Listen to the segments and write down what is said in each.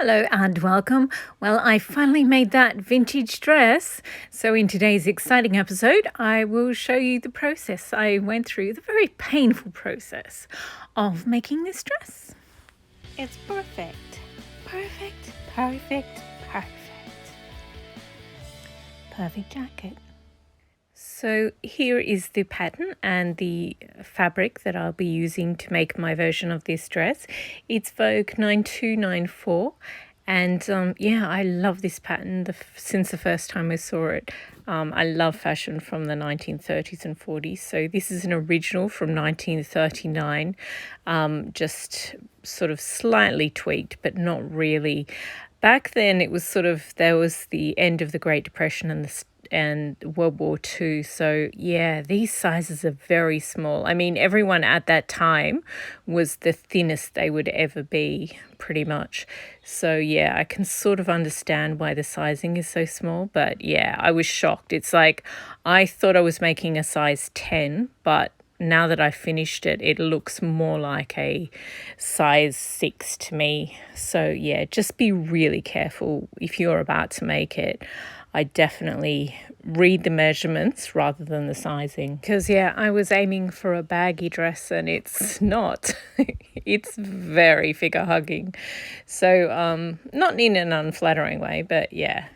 Hello and welcome. Well, I finally made that vintage dress. So in today's exciting episode, I will show you the process I went through, the very painful process of making this dress. It's perfect. Perfect, perfect, perfect. Perfect jacket. So here is the pattern and the fabric that I'll be using to make my version of this dress. It's Vogue 9294 and I love this pattern since the first time I saw it. I love fashion from the 1930s and 40s. So this is an original from 1939, just sort of slightly tweaked, but not really. Back then it was there was the end of the Great Depression and World War II. So yeah, these sizes are very small. I mean, everyone at that time was the thinnest they would ever be, pretty much. So yeah, I can sort of understand why the sizing is so small, but yeah, I was shocked. It's like, I thought I was making a size 10, but now that I finished it, it looks more like a size 6 to me. So yeah, just be really careful if you're about to make it. I definitely read the measurements rather than the sizing. Because yeah, I was aiming for a baggy dress and it's not. It's very figure hugging. So not in an unflattering way, but yeah,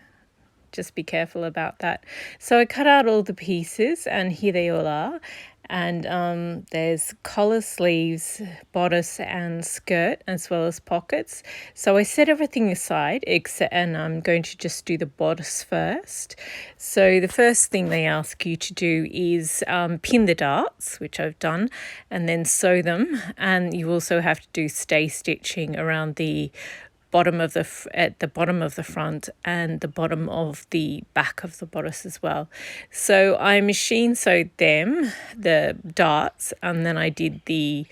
just be careful about that. So I cut out all the pieces and here they all are. And there's collar, sleeves, bodice and skirt, as well as pockets. So I set everything aside, and I'm going to just do the bodice first. So the first thing they ask you to do is pin the darts, which I've done, and then sew them. And you also have to do stay stitching around the at the bottom of the front and the bottom of the back of the bodice as well. So I machine sewed them, the darts, and then I did the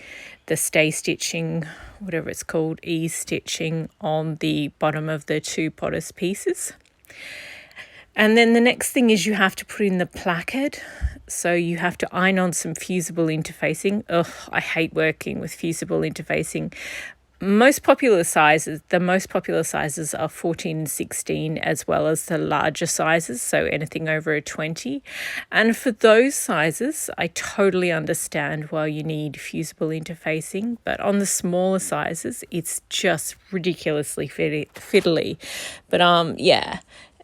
stay stitching, whatever it's called, ease stitching on the bottom of the two bodice pieces. And then the next thing is you have to put in the placket. So you have to iron on some fusible interfacing. Ugh, I hate working with fusible interfacing. The most popular sizes are 14 and 16, as well as the larger sizes, so anything over a 20. And for those sizes, I totally understand why you need fusible interfacing, but on the smaller sizes, it's just ridiculously fiddly. But yeah.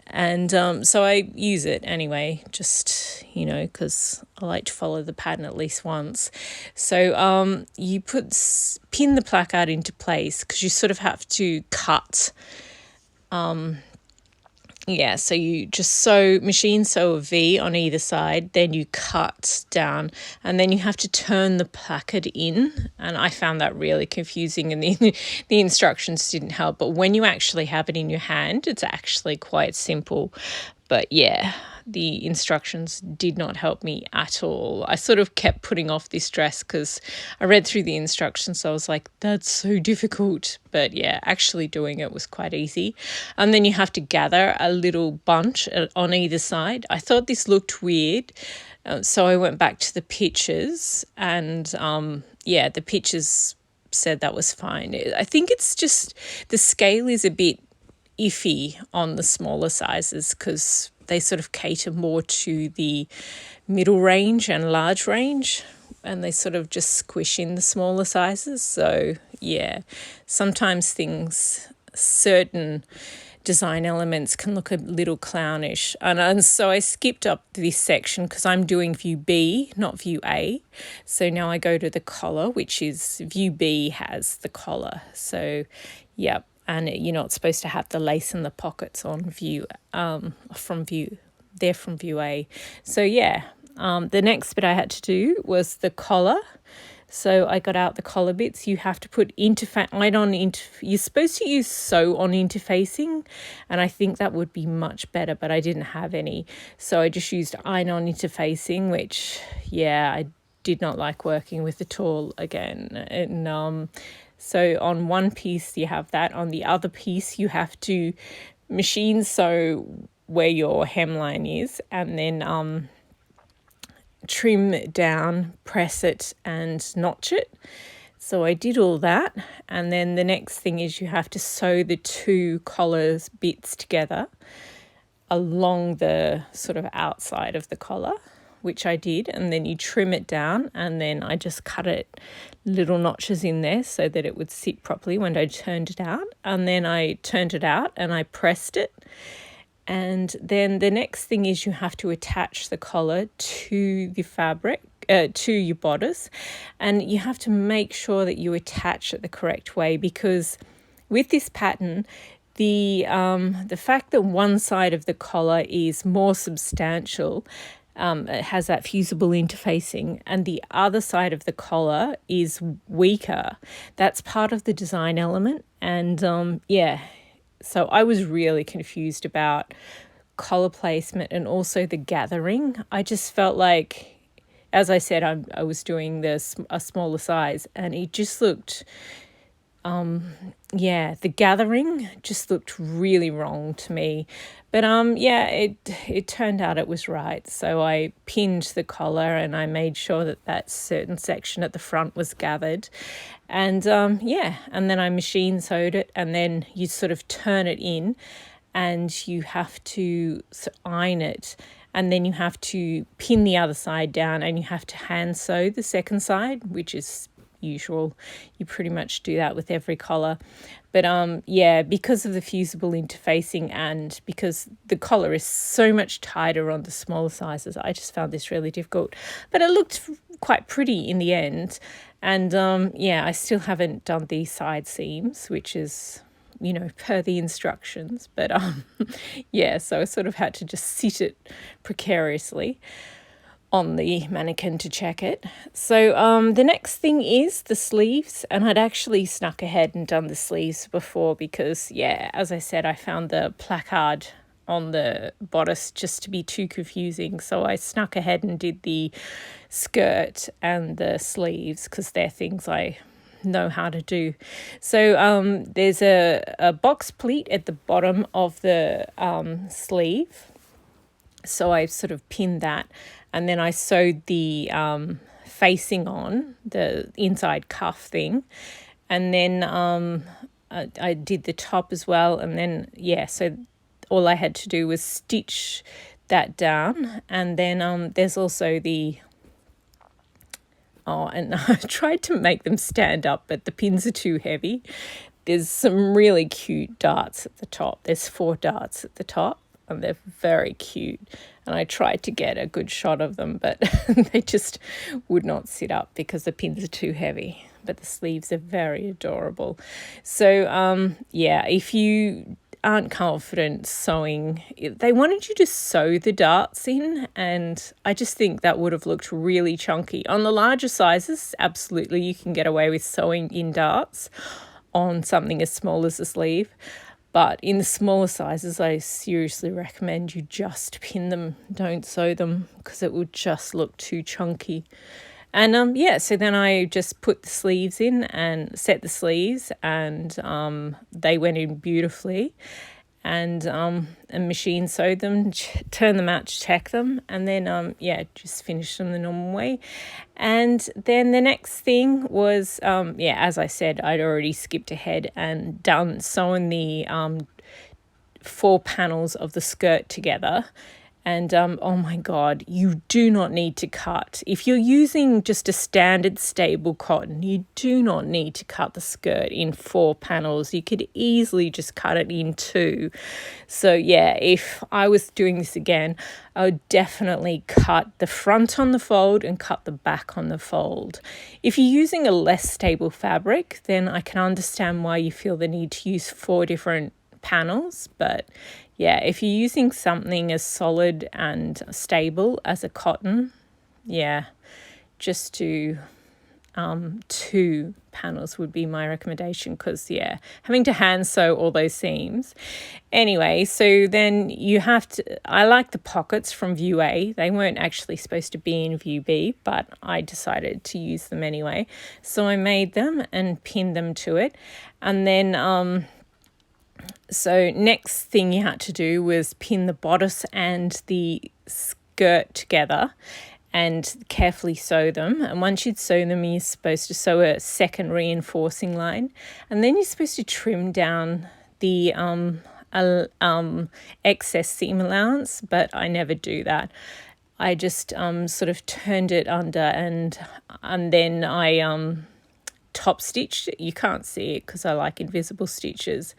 And so I use it anyway, just, because I like to follow the pattern at least once. So you pin the placard into place because you sort of have to cut. So you just machine sew a V on either side, then you cut down, and then you have to turn the placard in. And I found that really confusing, and the instructions didn't help. But when you actually have it in your hand, it's actually quite simple. But yeah, the instructions did not help me at all. I sort of kept putting off this dress because I read through the instructions, so I was like, that's so difficult. But yeah, actually doing it was quite easy. And then you have to gather a little bunch on either side. I thought this looked weird, so I went back to the pictures, and the pictures said that was fine. I think it's just the scale is a bit iffy on the smaller sizes because they sort of cater more to the middle range and large range, and they sort of just squish in the smaller sizes. So yeah, sometimes certain design elements can look a little clownish, and so I skipped up this section because I'm doing view B, not view A. So now I go to the collar, which is view B has the collar. So yep. And you're not supposed to have the lace and the pockets on view, from view A. So yeah, the next bit I had to do was the collar. So I got out the collar bits. You have to put you're supposed to use sew on interfacing, and I think that would be much better, but I didn't have any. So I just used iron-on interfacing, which, yeah, I did not like working with at all again. And so on one piece you have that. On the other piece you have to machine sew where your hemline is, and then trim down, press it and notch it. So I did all that, and then the next thing is you have to sew the two collars bits together along the sort of outside of the collar, which I did, and then you trim it down, and then I just cut it little notches in there so that it would sit properly when I turned it out. And then I turned it out and I pressed it. And then the next thing is you have to attach the collar to the fabric, to your bodice, and you have to make sure that you attach it the correct way, because with this pattern, the fact that one side of the collar is more substantial, it has that fusible interfacing, and the other side of the collar is weaker. That's part of the design element, and so I was really confused about collar placement and also the gathering. I just felt like, as I said, I was doing a smaller size, and it just looked, the gathering just looked really wrong to me. But it turned out it was right. So I pinned the collar and I made sure that certain section at the front was gathered. And and then I machine sewed it, and then you sort of turn it in and you have to iron it. And then you have to pin the other side down, and you have to hand sew the second side, which is usual. You pretty much do that with every collar. But because of the fusible interfacing and because the collar is so much tighter on the smaller sizes, I just found this really difficult. But it looked quite pretty in the end. And I still haven't done the side seams, which is, per the instructions. But so I sort of had to just sit it precariously on the mannequin to check it. So the next thing is the sleeves, and I'd actually snuck ahead and done the sleeves before because, as I said, I found the placard on the bodice just to be too confusing. So I snuck ahead and did the skirt and the sleeves because they're things I know how to do. So there's a box pleat at the bottom of the sleeve. So I sort of pinned that, and then I sewed the facing on, the inside cuff thing, and then I did the top as well, and then so all I had to do was stitch that down, and then there's also the and I tried to make them stand up, but the pins are too heavy. There's some really cute darts at the top. There's 4 darts at the top, and they're very cute. And I tried to get a good shot of them, but they just would not sit up because the pins are too heavy. But the sleeves are very adorable. So, if you aren't confident sewing, they wanted you to sew the darts in, and I just think that would have looked really chunky. On the larger sizes, absolutely, you can get away with sewing in darts on something as small as a sleeve. But in the smaller sizes, I seriously recommend you just pin them, don't sew them, because it will just look too chunky. And so then I just put the sleeves in and set the sleeves, and they went in beautifully. And machine sewed them, turn them out to check them, and then just finish them the normal way. And then the next thing was as I said, I'd already skipped ahead and done sewing the 4 panels of the skirt together. And oh my God, you do not need to cut. If you're using just a standard stable cotton, you do not need to cut the skirt in 4 panels. You could easily just cut it in 2. So if I was doing this again, I would definitely cut the front on the fold and cut the back on the fold. If you're using a less stable fabric, then I can understand why you feel the need to use 4 different panels, but if you're using something as solid and stable as a cotton, just do 2 panels would be my recommendation, because having to hand sew all those seams. Anyway, so then you have to, I like the pockets from view A. They weren't actually supposed to be in view B, but I decided to use them anyway. So I made them and pinned them to it, and then so next thing you had to do was pin the bodice and the skirt together. and carefully sew them. And once you'd sew them, you're supposed to sew a second reinforcing line, and then you're supposed to trim down the excess seam allowance, but I never do that. I just sort of turned it under, and then I top stitched it. You can't see it because I like invisible stitches,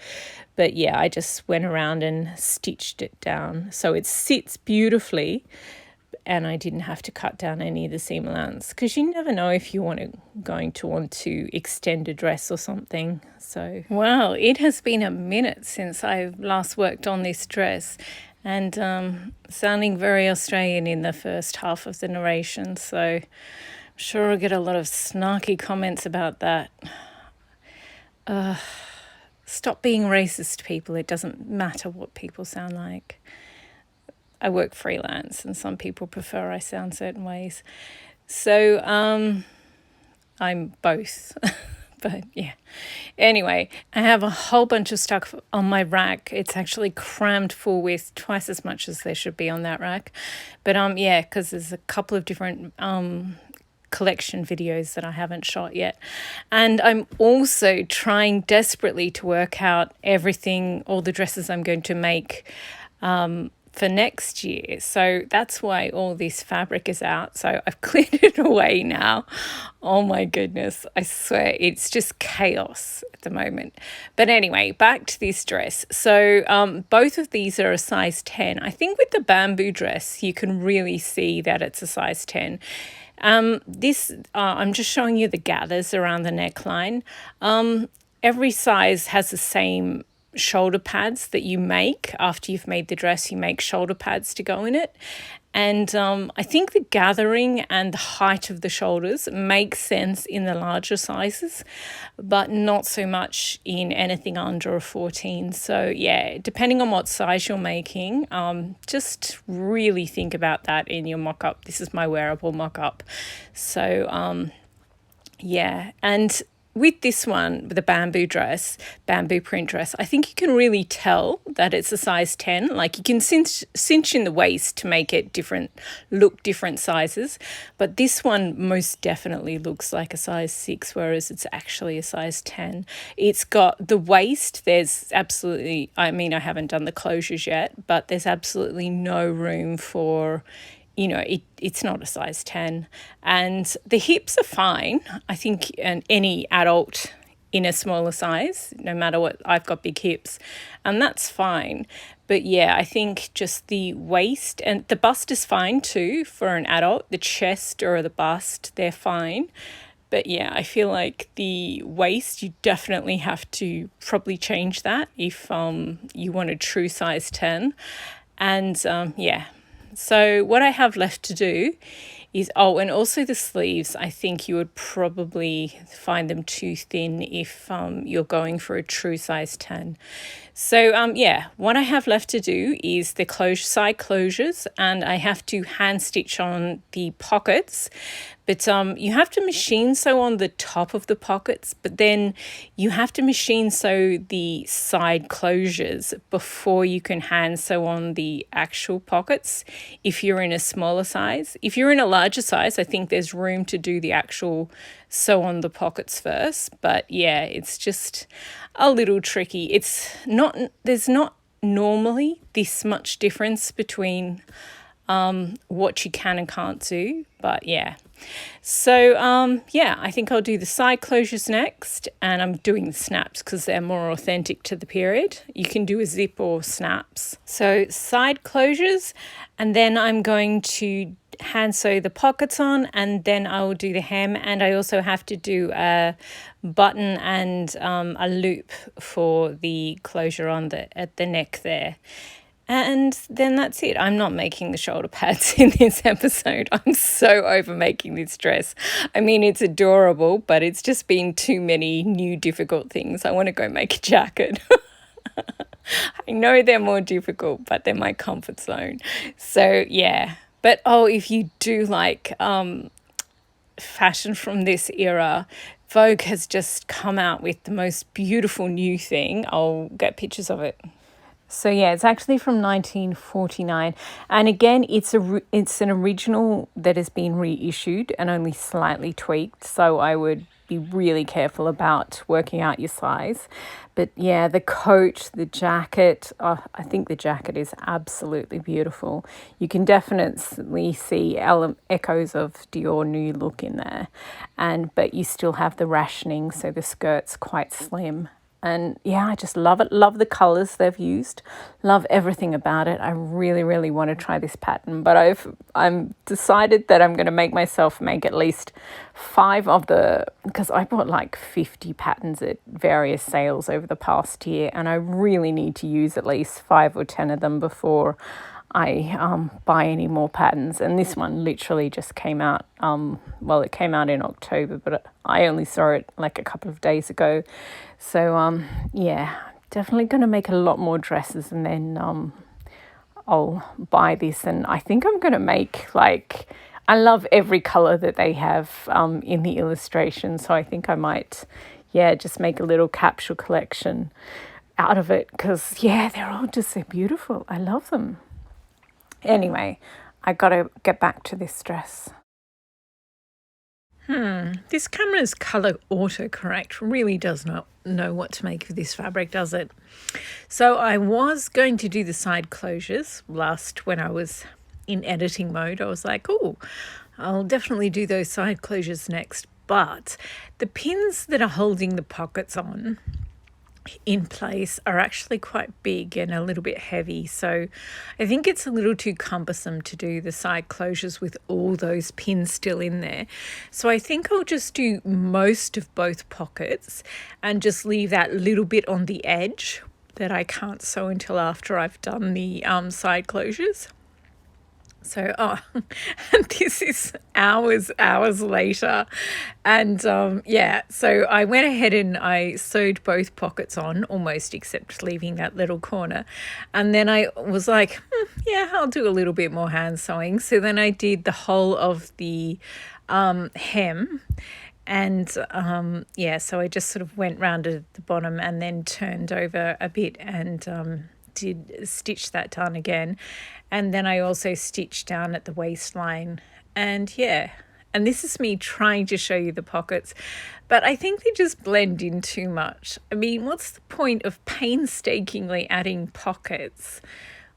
but yeah, I just went around and stitched it down so it sits beautifully, and I didn't have to cut down any of the seam allowance, because you never know if you're going to want to extend a dress or something. So, well, it has been a minute since I last worked on this dress, and sounding very Australian in the first half of the narration, so I'm sure I'll get a lot of snarky comments about that. Stop being racist, people. It doesn't matter what people sound like. I work freelance, and some people prefer I sound certain ways. So I'm both. But yeah. Anyway, I have a whole bunch of stuff on my rack. It's actually crammed full with twice as much as there should be on that rack. But yeah, because there's a couple of different collection videos that I haven't shot yet. And I'm also trying desperately to work out everything, all the dresses I'm going to make for next year. So that's why all this fabric is out. So I've cleared it away now. Oh my goodness, I swear it's just chaos at the moment. But anyway, back to this dress. So both of these are a size 10. I think with the bamboo dress you can really see that it's a size 10. This I'm just showing you the gathers around the neckline. Every size has the same shoulder pads that you make after you've made the dress. You make shoulder pads to go in it, and I think the gathering and the height of the shoulders makes sense in the larger sizes, but not so much in anything under a 14. So yeah, depending on what size you're making, just really think about that in your mock-up. This is my wearable mock-up. So yeah, and with this one, the bamboo print dress, I think you can really tell that it's a size 10. Like, you can cinch in the waist to make it look different sizes. But this one most definitely looks like a size 6, whereas it's actually a size 10. It's got the waist, there's absolutely, I mean, I haven't done the closures yet, but there's absolutely no room for, you know, it's not a size 10. And the hips are fine. I think any adult in a smaller size, no matter what, I've got big hips, and that's fine. But yeah, I think just the waist and the bust is fine too for an adult. The chest or the bust, they're fine. But yeah, I feel like the waist, you definitely have to probably change that if you want a true size 10. And yeah. So what I have left to do is, and also the sleeves, I think you would probably find them too thin if you're going for a true size 10. So yeah, what I have left to do is the side closures, and I have to hand stitch on the pockets. But you have to machine sew on the top of the pockets, but then you have to machine sew the side closures before you can hand sew on the actual pockets if you're in a smaller size. If you're in a larger size, I think there's room to do the actual sew on the pockets first. But yeah, it's just a little tricky. There's not normally this much difference between what you can and can't do, but yeah. So yeah, I think I'll do the side closures next, and I'm doing the snaps because they're more authentic to the period. You can do a zip or snaps. So side closures, and then I'm going to hand sew the pockets on, and then I will do the hem, and I also have to do a button and a loop for the closure at the neck there. And then that's it. I'm not making the shoulder pads in this episode. I'm so over making this dress. I mean, it's adorable, but it's just been too many new difficult things. I want to go make a jacket. I know they're more difficult, but they're my comfort zone. So yeah. But if you do like fashion from this era, Vogue has just come out with the most beautiful new thing. I'll get pictures of it. So yeah, it's actually from 1949, and again, it's an original that has been reissued and only slightly tweaked. So I would be really careful about working out your size. But yeah, the coat, the jacket, I think the jacket is absolutely beautiful. You can definitely see echoes of Dior New Look in there, but you still have the rationing, so the skirt's quite slim. And yeah, I just love it. Love the colors they've used. Love everything about it. I really, really want to try this pattern, but I'm decided that I'm going to make at least 5 of because I bought like 50 patterns at various sales over the past year, and I really need to use at least 5 or 10 of them before I buy any more patterns. And this one literally just came out. It came out in October, but I only saw it like a couple of days ago. So yeah, definitely going to make a lot more dresses, and then I'll buy this. And I think I'm going to make I love every color that they have in the illustration. So I think I might, just make a little capsule collection out of it, because they're all just so beautiful. I love them. Anyway, I gotta get back to this dress. This camera's color autocorrect really does not know what to make of this fabric, does it? So I was going to do the side closures when I was in editing mode. I was like, oh, I'll definitely do those side closures next. But the pins that are holding the pockets on in place are actually quite big and a little bit heavy, so I think it's a little too cumbersome to do the side closures with all those pins still in there. So I think I'll just do most of both pockets and just leave that little bit on the edge that I can't sew until after I've done the side closures. So, and this is hours later. And so I went ahead and I sewed both pockets on, almost, except leaving that little corner. And then I was like, I'll do a little bit more hand sewing. So then I did the whole of the hem. And so I just sort of went round at the bottom and then turned over a bit and did stitch that down again. And then I also stitched down at the waistline. And this is me trying to show you the pockets, but I think they just blend in too much. I mean, what's the point of painstakingly adding pockets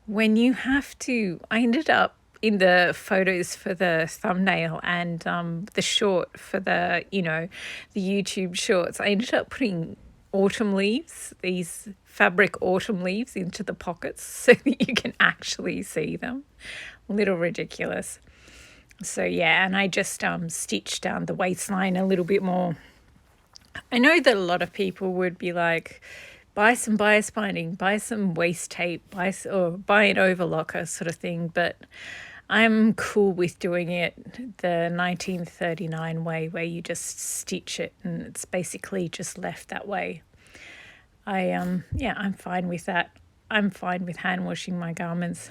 when you have to? I ended up in the photos for the thumbnail and the short for the YouTube shorts, I ended up putting autumn leaves, these fabric autumn leaves, into the pockets so that you can actually see them. A little ridiculous. So and I just stitched down the waistline a little bit more. I know that a lot of people would be like, buy some bias binding, buy some waist tape, buy an overlocker sort of thing, but I'm cool with doing it the 1939 way, where you just stitch it and it's basically just left that way. I'm fine with that. I'm fine with hand washing my garments.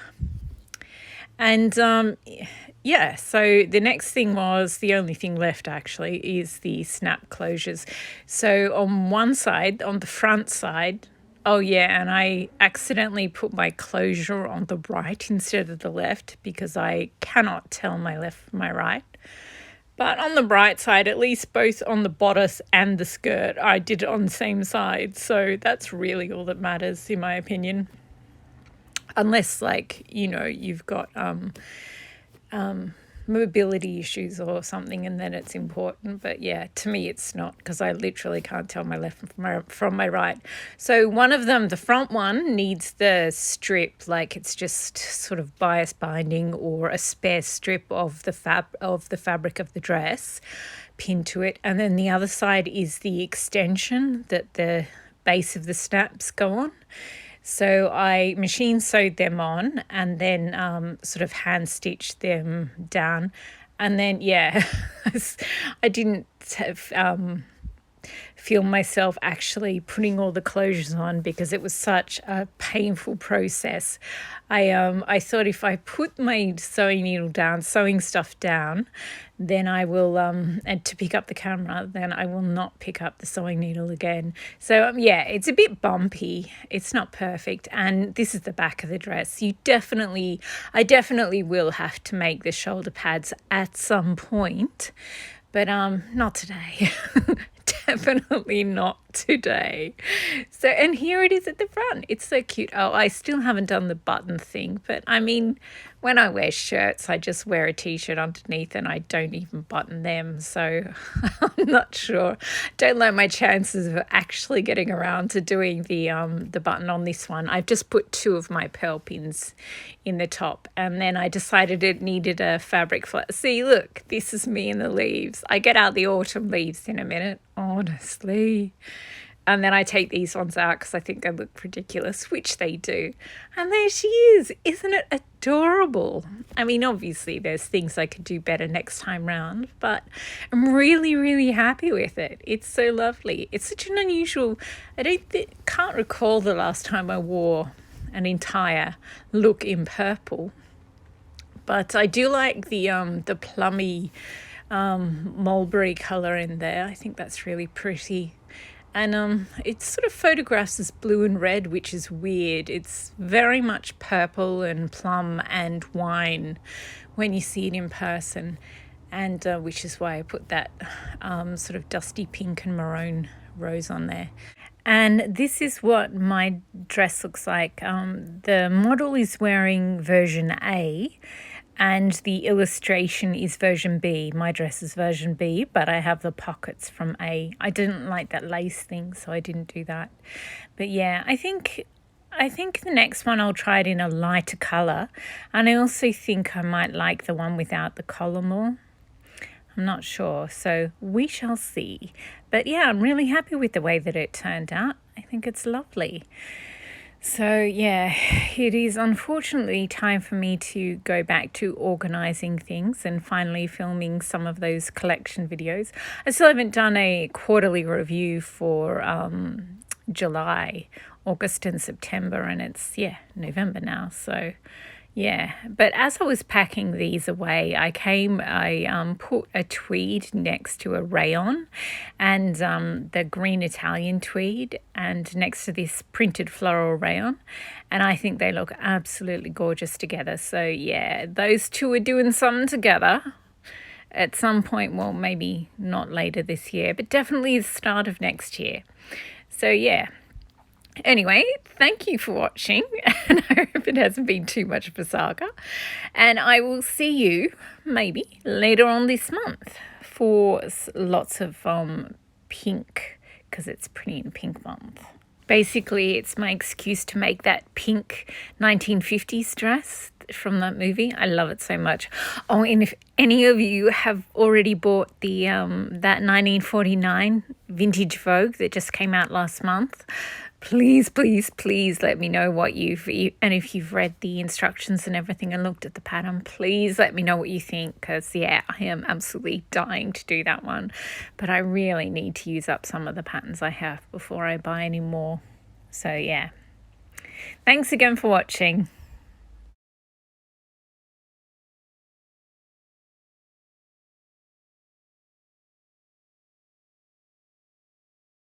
And so the next thing was, the only thing left actually, is the snap closures. So on one side, on the front side, and I accidentally put my closure on the right instead of the left because I cannot tell my left from my right. But on the right side, at least both on the bodice and the skirt, I did it on the same side. So that's really all that matters, in my opinion. Unless, you've got mobility issues or something, and then it's important. But to me it's not, because I literally can't tell my left from my right. So one of them, the front one, needs the strip, like it's just sort of bias binding or a spare strip of the fabric of the dress pinned to it. And then the other side is the extension that the base of the snaps go on. So I machine sewed them on and then sort of hand stitched them down. And then, I didn't film myself actually putting all the closures on because it was such a painful process. I thought if I put my sewing needle down, sewing stuff down, then I will, and to pick up the camera, then I will not pick up the sewing needle again. So yeah, it's a bit bumpy. It's not perfect. And this is the back of the dress. I definitely will have to make the shoulder pads at some point, but not today. Definitely not today. So, and here it is at the front. It's so cute. Oh, I still haven't done the button thing, but I mean, when I wear shirts, I just wear a t-shirt underneath and I don't even button them. So I'm not sure. Don't like my chances of actually getting around to doing the button on this one. I've just put 2 of my pearl pins in the top, and then I decided it needed a fabric flat. See, look, this is me in the leaves. I get out the autumn leaves in a minute, honestly. And then I take these ones out because I think they look ridiculous, which they do. And there she is. Isn't it adorable? I mean, obviously there's things I could do better next time round, but I'm really, really happy with it. It's so lovely. It's such an unusual... can't recall the last time I wore an entire look in purple. But I do like the plummy mulberry colour in there. I think that's really pretty. And it sort of photographs as blue and red, which is weird. It's very much purple and plum and wine when you see it in person, and which is why I put that sort of dusty pink and maroon rose on there. And this is what my dress looks like. The model is wearing version A, and the illustration is version B. My dress is version B, but I have the pockets from A. I didn't like that lace thing, so I didn't do that. But yeah, I think the next one I'll try it in a lighter colour. And I also think I might like the one without the collar more. I'm not sure, so we shall see. But yeah, I'm really happy with the way that it turned out. I think it's lovely. So yeah, it is unfortunately time for me to go back to organising things and finally filming some of those collection videos. I still haven't done a quarterly review for July, August and September, and it's, November now. So yeah, but as I was packing these away, I put a tweed next to a rayon, and the green Italian tweed, and next to this printed floral rayon, and I think they look absolutely gorgeous together. So yeah, those two are doing something together at some point. Well, maybe not later this year, but definitely the start of next year. So yeah. Anyway, thank you for watching, and I hope it hasn't been too much of a saga, and I will see you maybe later on this month for lots of pink, because it's Pretty in Pink month. Basically, it's my excuse to make that pink 1950s dress from that movie. I love it so much. Oh, and if any of you have already bought the that 1949 vintage Vogue that just came out last month, please, please, please let me know what and if you've read the instructions and everything and looked at the pattern, please let me know what you think, because yeah, I am absolutely dying to do that one, but I really need to use up some of the patterns I have before I buy any more. So yeah, thanks again for watching.